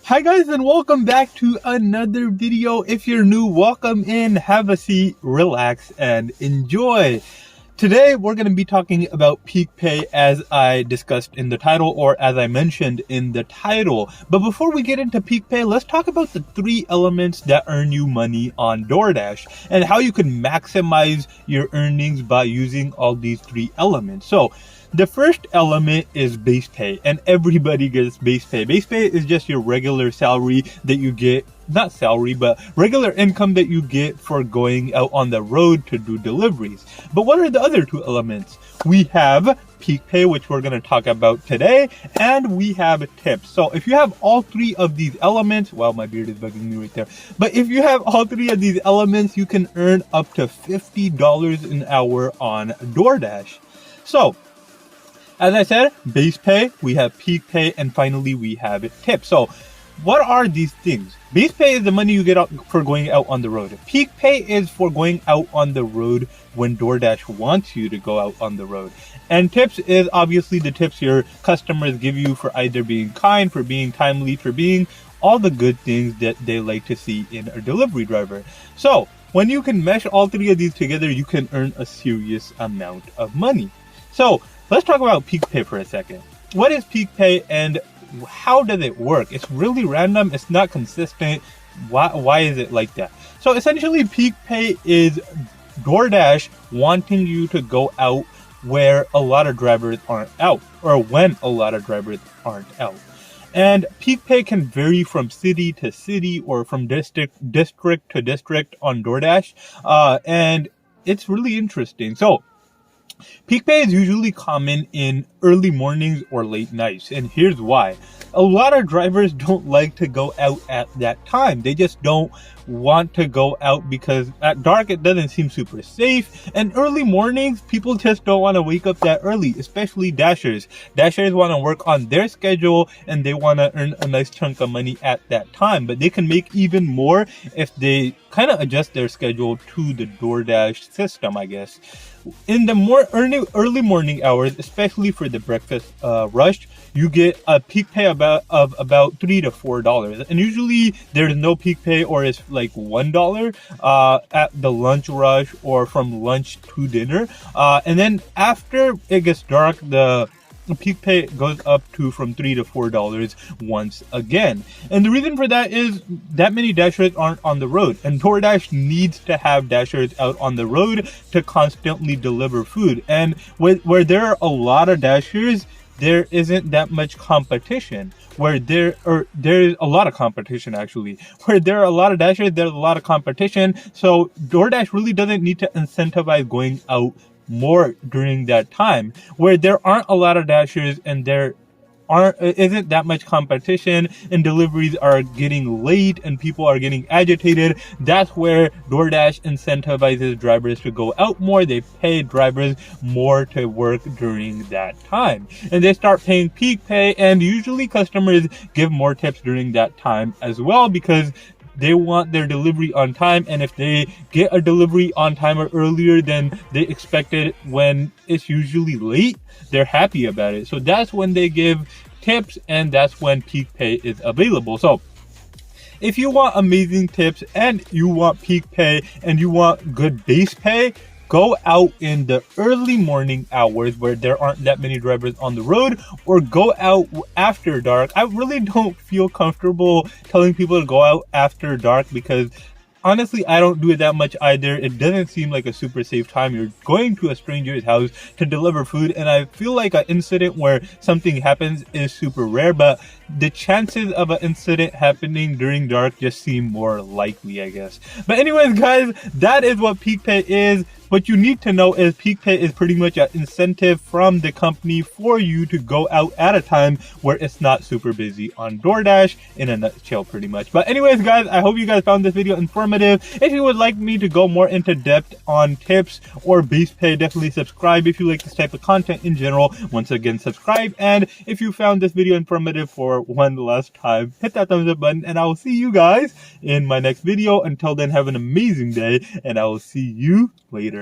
Hi guys, and welcome back to another video. If you're new, welcome in, have a seat, relax, and enjoy. Today we're going to be talking about Peak Pay as I discussed in the title, or as I mentioned in the title. But before we get into Peak Pay, let's talk about the 3 elements that earn you money on DoorDash and how you can maximize your earnings by using all these 3 elements. So the first element is base pay, and everybody gets base pay. Base pay is just your regular salary that you get, not salary, but regular income that you get for going out on the road to do deliveries. But what are the other 2 elements? We have peak pay, which we're going to talk about today, and we have tips. So if you have all 3 of these elements, wow, my beard is bugging me right there. But if you have all 3 of these elements, you can earn up to $50 an hour on DoorDash. So as I said, base pay, we have peak pay, and finally we have tips. So what are these things? Base pay is the money you get out for going out on the road. Peak pay is for going out on the road when DoorDash wants you to go out on the road. And tips is obviously the tips your customers give you for either being kind, for being timely, for being all the good things that they like to see in a delivery driver. So when you can mesh all 3 of these together, you can earn a serious amount of money. So let's talk about peak pay for a second. What is peak pay and how does it work? It's really random. It's not consistent. Why is it like that? So essentially, peak pay is DoorDash wanting you to go out where a lot of drivers aren't out, or when a lot of drivers aren't out. And peak pay can vary from city to city or from district to district on DoorDash. And it's really interesting. So peak pay is usually common in early mornings or late nights, and here's why. A lot of drivers don't like to go out at that time. They just don't want to go out because at dark it doesn't seem super safe, and early mornings people just don't want to wake up that early, especially dashers. Dashers want to work on their schedule and they want to earn a nice chunk of money at that time, but they can make even more if they kind of adjust their schedule to the DoorDash system, I guess. In the more early morning hours, especially for the breakfast rush, you get a peak pay of about $3 to $4, and usually there's no peak pay, or it's like $1 at the lunch rush or from lunch to dinner, and then after it gets dark, the peak pay goes up to from $3 to $4 once again. And the reason for that is that many dashers aren't on the road, and DoorDash needs to have dashers out on the road to constantly deliver food. And where there are a lot of dashers, there isn't that much competition. Where there is a lot of competition, actually. Where there are a lot of dashers, there's a lot of competition. So DoorDash really doesn't need to incentivize going out more during that time. Where there aren't a lot of dashers and there isn't that much competition and deliveries are getting late and people are getting agitated, that's where DoorDash incentivizes drivers to go out more. They pay drivers more to work during that time, and they start paying peak pay, and usually customers give more tips during that time as well because they want their delivery on time, and if they get a delivery on time or earlier than they expected when it's usually late, they're happy about it. So that's when they give tips, and that's when peak pay is available. So if you want amazing tips and you want peak pay and you want good base pay, go out in the early morning hours where there aren't that many drivers on the road, or go out after dark. I really don't feel comfortable telling people to go out after dark because honestly, I don't do it that much either. It doesn't seem like a super safe time. You're going to a stranger's house to deliver food, and I feel like an incident where something happens is super rare, but the chances of an incident happening during dark just seem more likely, I guess. But anyways, guys, that is what peak pay is. What you need to know is peak pay is pretty much an incentive from the company for you to go out at a time where it's not super busy on DoorDash, in a nutshell, pretty much. But anyways, guys, I hope you guys found this video informative. If you would like me to go more into depth on tips or base pay, definitely subscribe if you like this type of content in general. Once again, subscribe. And if you found this video informative for one last time, hit that thumbs up button, and I will see you guys in my next video. Until then, have an amazing day, and I will see you later.